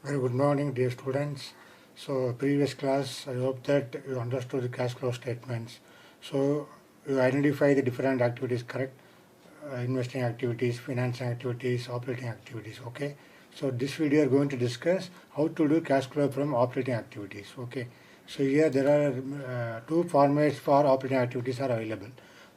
Very good morning, dear students. So, previous class, I hope that you understood the cash flow statements. So, you identify the different activities, correct? Investing activities, financing activities, operating activities. Okay. So, this video, we are going to discuss how to do cash flow from operating activities. Okay. So, here there are two formats for operating activities are available.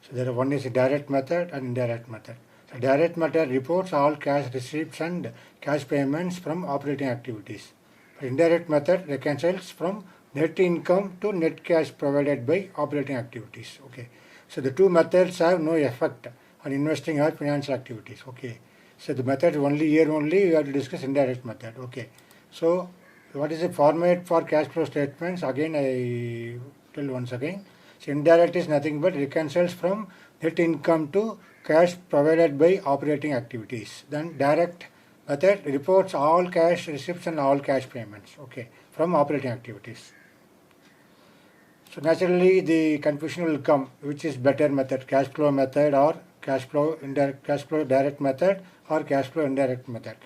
So, there are one is a direct method and indirect method. The direct method reports all cash receipts and cash payments from operating activities. The indirect method reconciles from net income to net cash provided by operating activities. Okay. So the two methods have no effect on investing or financial activities. Okay. So the method only here only you have to discuss indirect method. Okay. So what is the format for cash flow statements? Again I tell once again. So indirect is nothing but reconciles from net income to cash provided by operating activities. Then direct method reports all cash receipts and all cash payments, okay, from operating activities. So naturally the confusion will come, which is better method, cash flow method or cash flow direct method or cash flow indirect method.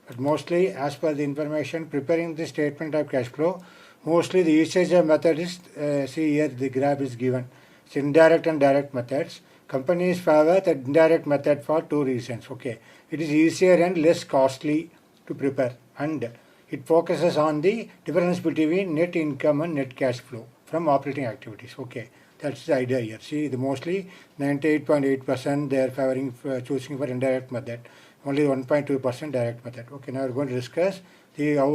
But mostly as per the information preparing the statement of cash flow, mostly the usage of method is, see here the graph is given. It's indirect and direct methods. Companies favor the indirect method for two reasons. Okay, it is easier and less costly to prepare, and it focuses on the difference between net income and net cash flow from operating activities. Okay, that's the idea here. See, the mostly 98.8% they are favoring choosing for indirect method. Only 1.2% direct method. Okay, now we're going to discuss the how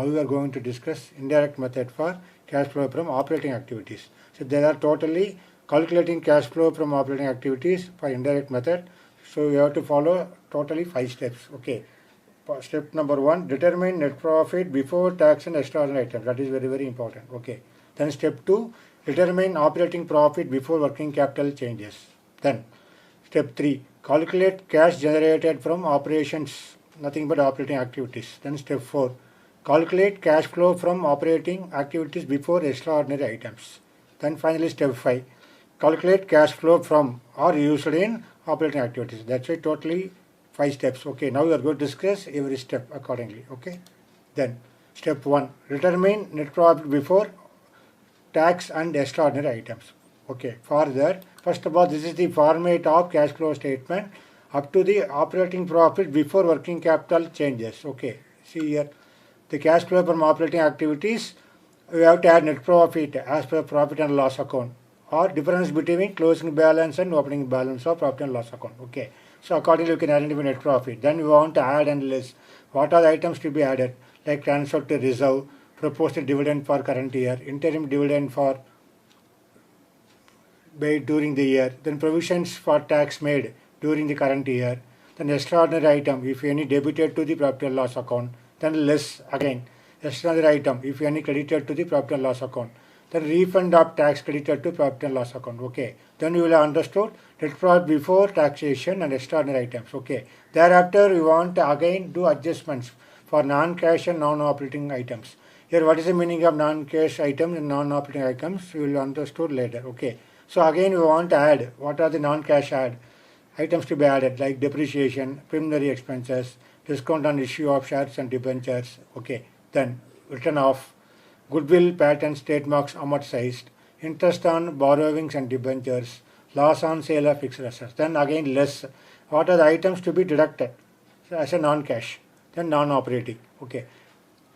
we are going to discuss indirect method for cash flow from operating activities. So there are totally calculating cash flow from operating activities for indirect method. So you have to follow totally 5 steps. Okay. Step number 1, determine net profit before tax and extraordinary items. That is very, very important. Okay. Then step 2, determine operating profit before working capital changes. Then step 3, calculate cash generated from operations, nothing but operating activities. Then step 4, calculate cash flow from operating activities before extraordinary items. Then finally step 5, calculate cash flow from or used in operating activities. That's it, totally 5 steps. Okay, now we are going to discuss every step accordingly. Okay, then step 1, determine net profit before tax and extraordinary items. Okay, for that, first of all, this is the format of cash flow statement up to the operating profit before working capital changes. Okay, see here, the cash flow from operating activities, we have to add net profit as per profit and loss account, or difference between closing balance and opening balance of profit and loss account. Okay, so accordingly you can identify net profit. Then we want to add and list. What are the items to be added? Like transfer to reserve, proposed dividend for current year, interim dividend for paid during the year, then provisions for tax made during the current year, then extraordinary item if any debited to the profit and loss account, then less again extraordinary item if any credited to the profit and loss account, then refund of tax credited to profit and loss account. Okay, then you will have understood net profit before taxation and extraordinary items. Okay, thereafter we want to again do adjustments for non-cash and non-operating items. Here what is the meaning of non-cash items and non-operating items you will understood later. Okay, so again we want to add what are the non-cash items to be added, like depreciation, preliminary expenses, discount on issue of shares and debentures. Okay, then written off, goodwill, patents, trademarks amortized, interest on borrowings and debentures, loss on sale of fixed assets. Then again less. What are the items to be deducted as a non-cash? Then non-operating. Okay,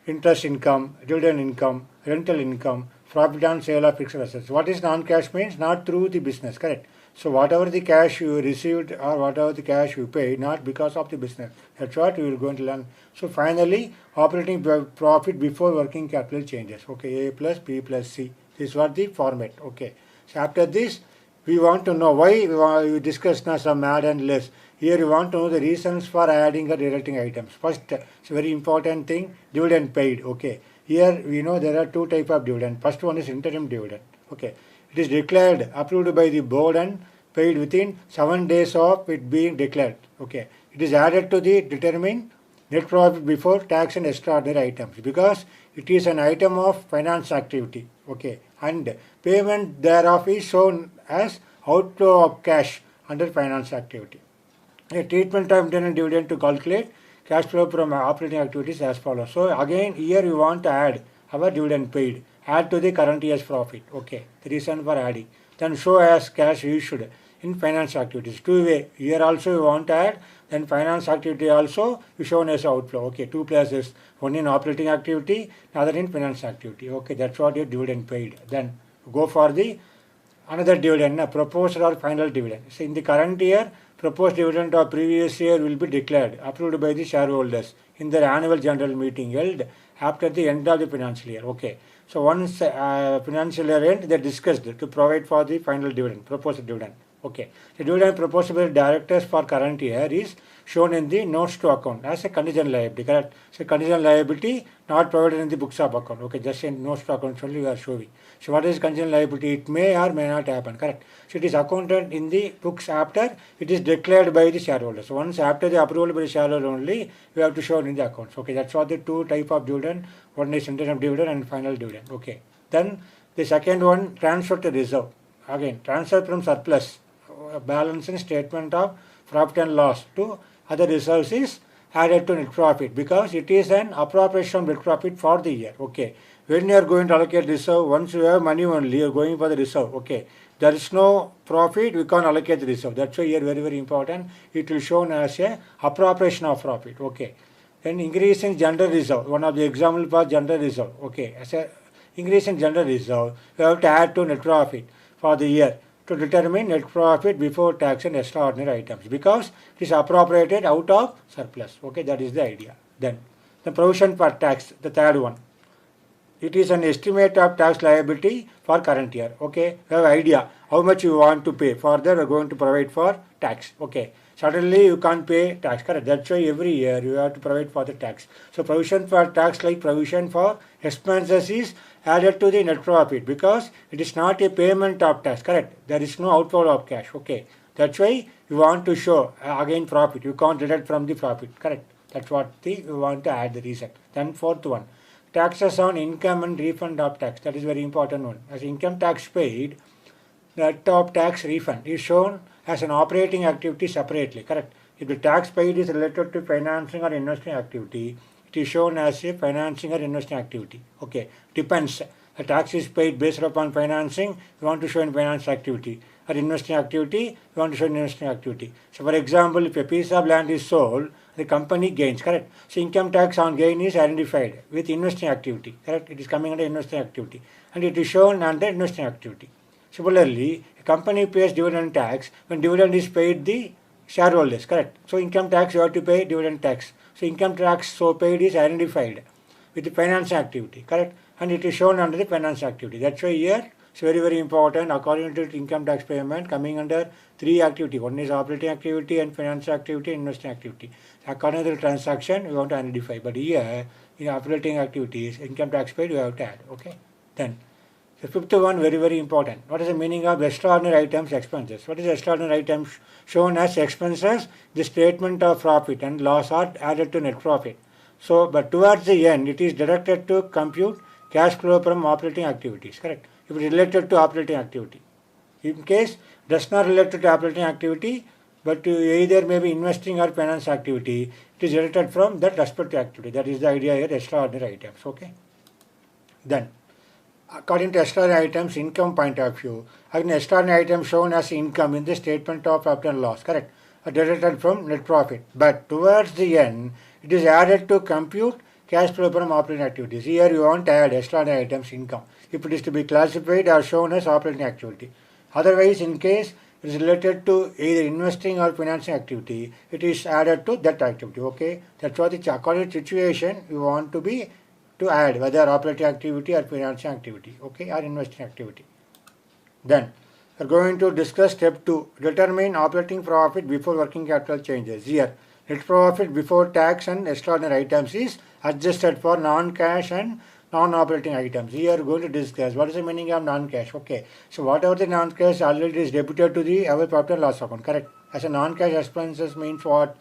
interest income, dividend income, rental income, profit on sale of fixed assets. What is non-cash means? Not through the business, correct? So whatever the cash you received or whatever the cash you pay, not because of the business. That's what we are going to learn. So finally, operating profit before working capital changes. Okay, A plus B plus C. This is what the format. Okay. So after this, we want to know why we discussed now some add and less. Here we want to know the reasons for adding or deducting items. First, it's a very important thing, dividend paid. Okay. Here we know there are two types of dividend. First one is interim dividend. Okay. It is declared, approved by the board and paid within 7 days of it being declared. Okay. It is added to the determine net profit before tax and extraordinary items because it is an item of finance activity. Okay. And payment thereof is shown as outflow of cash under finance activity. A treatment of internal dividend to calculate cash flow from operating activities as follows. So again here we want to add our dividend paid, add to the current year's profit. Okay, the reason for adding. Then show as cash issued in finance activities. Two way, here also we want to add, then finance activity also is shown as outflow. Okay, two places, one in operating activity, another in finance activity. Okay, that's what your dividend paid. Then go for the another dividend, proposed or final dividend. So in the current year, proposed dividend of previous year will be declared, approved by the shareholders in their annual general meeting held after the end of the financial year. Okay. So once financial year end, they discussed to provide for the final dividend, proposed dividend. Okay. The dividend proposed by the directors for current year is shown in the notes to account as a contingent liability. Correct? So contingent liability not provided in the books of account. Okay, just in notes to account only we are showing. So what is contingent liability? It may or may not happen. Correct? So it is accounted in the books after it is declared by the shareholders. So once after the approval by the shareholder only, we have to show in the accounts. Okay, that's what the two type of dividend. One is interim dividend and final dividend. Okay. Then the second one, transfer to reserve. Again, transfer from surplus balance in statement of profit and loss to other reserves is added to net profit because it is an appropriation of net profit for the year. Okay. When you are going to allocate reserve, once you have money only, you are going for the reserve. Okay. There is no profit, we can't allocate the reserve. That's why here very, very important. It will shown as a appropriation of profit. Okay. Then increase in general reserve. One of the example for general reserve. Okay. As a increase in general reserve, you have to add to net profit for the year to determine net profit before tax and extraordinary items because it is appropriated out of surplus. Okay, that is the idea. Then the provision for tax, the third one. It is an estimate of tax liability for current year. Okay, you have idea how much you want to pay. Further, we are going to provide for tax. Okay, suddenly you can't pay tax. Correct. That's why every year you have to provide for the tax. So provision for tax like provision for expenses is added to the net profit because it is not a payment of tax. Correct. There is no outflow of cash. Okay. That's why you want to show again profit. You can't deduct from the profit. Correct. That's what you want to add the reason. Then fourth one, taxes on income and refund of tax. That is very important one. As income tax paid, net of tax refund is shown as an operating activity separately. Correct. If the tax paid is related to financing or investing activity, it is shown as a financing or investing activity. Okay, depends. The tax is paid based upon financing, you want to show in finance activity. Or investing activity, you want to show in investing activity. So for example, if a piece of land is sold, the company gains, correct? So income tax on gain is identified with investing activity, correct? It is coming under investing activity. And it is shown under investing activity. Similarly, a company pays dividend tax when dividend is paid the shareholders, correct? So income tax you have to pay dividend tax. So income tax so paid is identified with the finance activity, correct? And it is shown under the finance activity. That's why here it's very, very important. According to income tax payment coming under three activity. One is operating activity and finance activity and investing activity. According to the transaction, we want to identify. But here in operating activities, income tax paid you have to add. Okay. Then the fifth one, very, very important. What is the meaning of extraordinary items, expenses? What is extraordinary items? Shown as expenses, the statement of profit and loss are added to net profit. So, but towards the end, it is deducted to compute cash flow from operating activities, correct? If it is related to operating activity. In case does not relate to operating activity, but either maybe investing or finance activity, it is deducted from that respective activity. That is the idea here, extraordinary items, okay? Then, according to extraordinary items, income point of view, again extraordinary items shown as income in the statement of profit and loss, correct? Are deducted from net profit. But towards the end, it is added to compute cash flow from operating activities. Here you want to add extraordinary items income if it is to be classified or shown as operating activity. Otherwise, in case it is related to either investing or financing activity, it is added to that activity. Okay, that's what it's according to situation you want to be to add whether operating activity or financing activity, okay, or investing activity. Then we are going to discuss step 2, determine operating profit before working capital changes. Here, net profit before tax and extraordinary items is adjusted for non-cash and non-operating items. Here we are going to discuss what is the meaning of non-cash. Okay, so whatever the non-cash already is debited to the our profit and loss account, correct? As a non-cash expenses means what?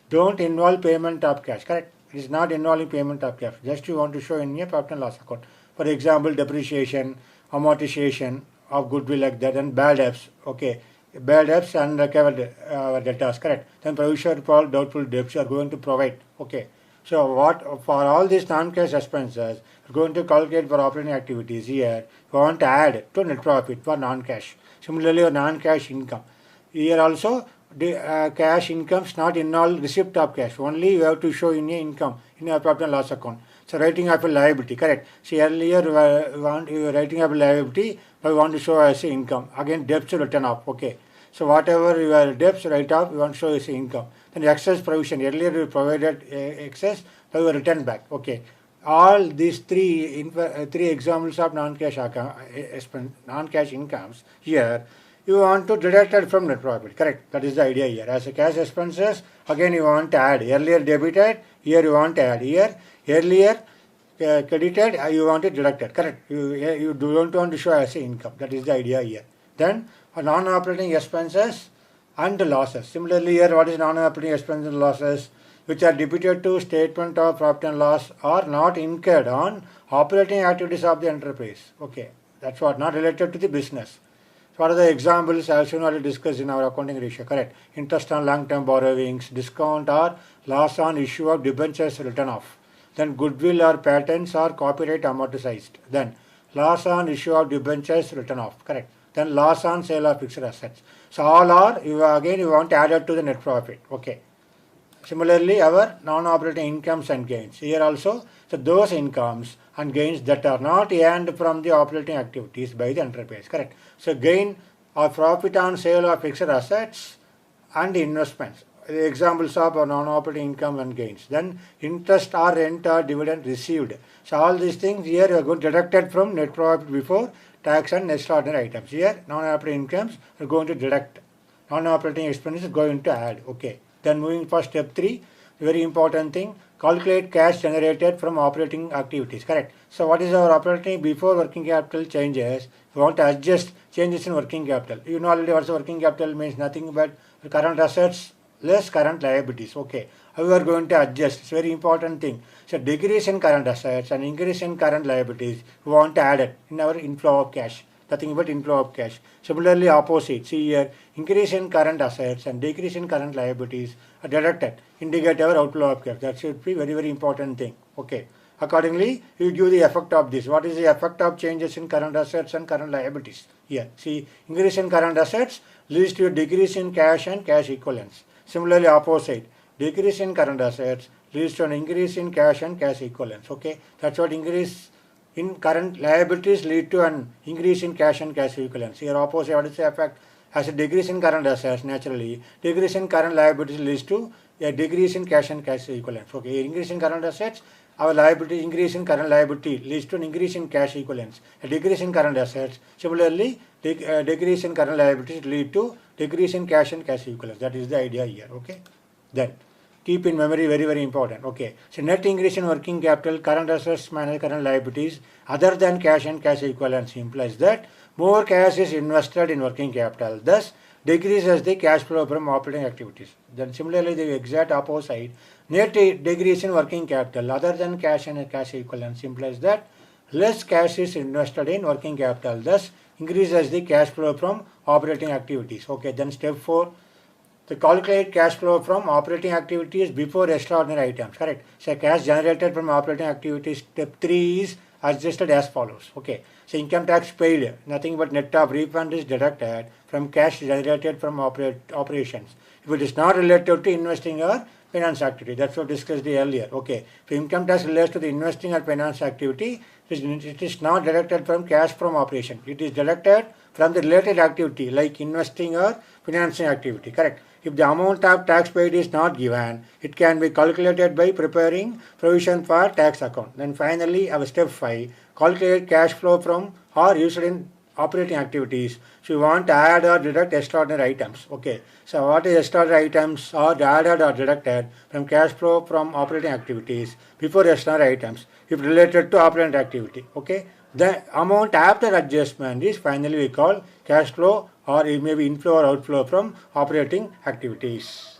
Don't involve payment of cash, correct? It is not involving payment of cash. Just you want to show in your profit and loss account. For example, depreciation, amortization of goodwill like that, and bad debts. Okay, bad debts and recovered debtors, correct? Then provision for doubtful debts you are going to provide. Okay. So what for all these non-cash expenses, you're going to calculate for operating activities here. You want to add to net profit for non-cash. Similarly, your non-cash income. Here also, the cash incomes not in all receipt of cash. Only you have to show in your income in your profit and loss account. So writing of a liability, correct? See earlier you were writing of a liability, but you want to show as income. Again debts written off. Okay. So whatever your debts write off, you want to show as income. Then excess provision. Earlier you provided excess, now you return back. Okay. All these three examples of non-cash non-cash incomes here, you want to deduct it from net profit, correct? That is the idea here. As a cash expenses, again you want to add. Earlier debited, here you want to add. Here earlier credited, you want to deduct it, correct? You don't want to show as a income. That is the idea here. Then non-operating expenses and losses. Similarly here, what is non-operating expenses and losses? Which are debited to statement of profit and loss are not incurred on operating activities of the enterprise. Okay, that's what, not related to the business. So what are the examples? As you already discussed in our accounting ratio, correct? Interest on long-term borrowings, discount or loss on issue of debentures written off. Then goodwill or patents or copyright amortized. Then loss on issue of debentures written off, correct? Then loss on sale of fixed assets. So all are, you want to add it to the net profit. Okay. Similarly, our non-operating incomes and gains. Here also, so those incomes and gains that are not earned from the operating activities by the enterprise, correct? So gain or profit on sale of fixed assets and investments. The examples of non-operating income and gains. Then interest or rent or dividend received. So all these things here are going to deducted from net profit before tax and extraordinary items. Here non-operating incomes are going to deduct. Non-operating expenses are going to add. Okay. Then moving for step 3, very important thing, calculate cash generated from operating activities, correct? So what is our operating before working capital changes? We want to adjust changes in working capital. You know already what working capital means, nothing but current assets less current liabilities. Okay, how we are going to adjust? It's a very important thing. So decrease in current assets and increase in current liabilities, we want to add it in our inflow of cash. Nothing but inflow of cash. Similarly, opposite. See here, increase in current assets and decrease in current liabilities are deducted. Indicate our outflow of cash. That should be very, very important thing. Okay. Accordingly, you give the effect of this. What is the effect of changes in current assets and current liabilities? Here, see, increase in current assets leads to a decrease in cash and cash equivalents. Similarly, opposite. Decrease in current assets leads to an increase in cash and cash equivalents. Okay. That's what increase in current liabilities lead to an increase in cash and cash equivalents. Here opposite, what is the effect? As a decrease in current assets, naturally, decrease in current liabilities leads to a decrease in cash and cash equivalents. Okay, increase in current assets, our liability, increase in current liability leads to an increase in cash equivalents. A decrease in current assets, similarly, decrease in current liabilities lead to decrease in cash and cash equivalents. That is the idea here. Okay, then keep in memory, very, very important. Okay, so net increase in working capital, current assets minus current liabilities other than cash and cash equivalents implies that more cash is invested in working capital, thus decreases the cash flow from operating activities. Then similarly, the exact opposite, net decrease in working capital other than cash and cash equivalents implies that less cash is invested in working capital, thus increases the cash flow from operating activities. Okay, then step 4. To calculate cash flow from operating activities before extraordinary items, correct? So cash generated from operating activities, step 3 is adjusted as follows. Okay, so income tax paid, nothing but net of refund is deducted from cash generated from operations. If it is not related to investing or finance activity, that's what discussed earlier. Okay, if income tax relates to the investing or finance activity, it is not deducted from cash from operation. It is deducted from the related activity like investing or financing activity, correct? If the amount of tax paid is not given, it can be calculated by preparing provision for tax account. Then finally, our step 5, calculate cash flow from or used in operating activities. So you want to add or deduct extraordinary items. Okay, so what is extraordinary items are added or deducted from cash flow from operating activities before extraordinary items if related to operating activity. Okay, the amount after adjustment is finally we call cash flow, or it may be inflow or outflow from operating activities.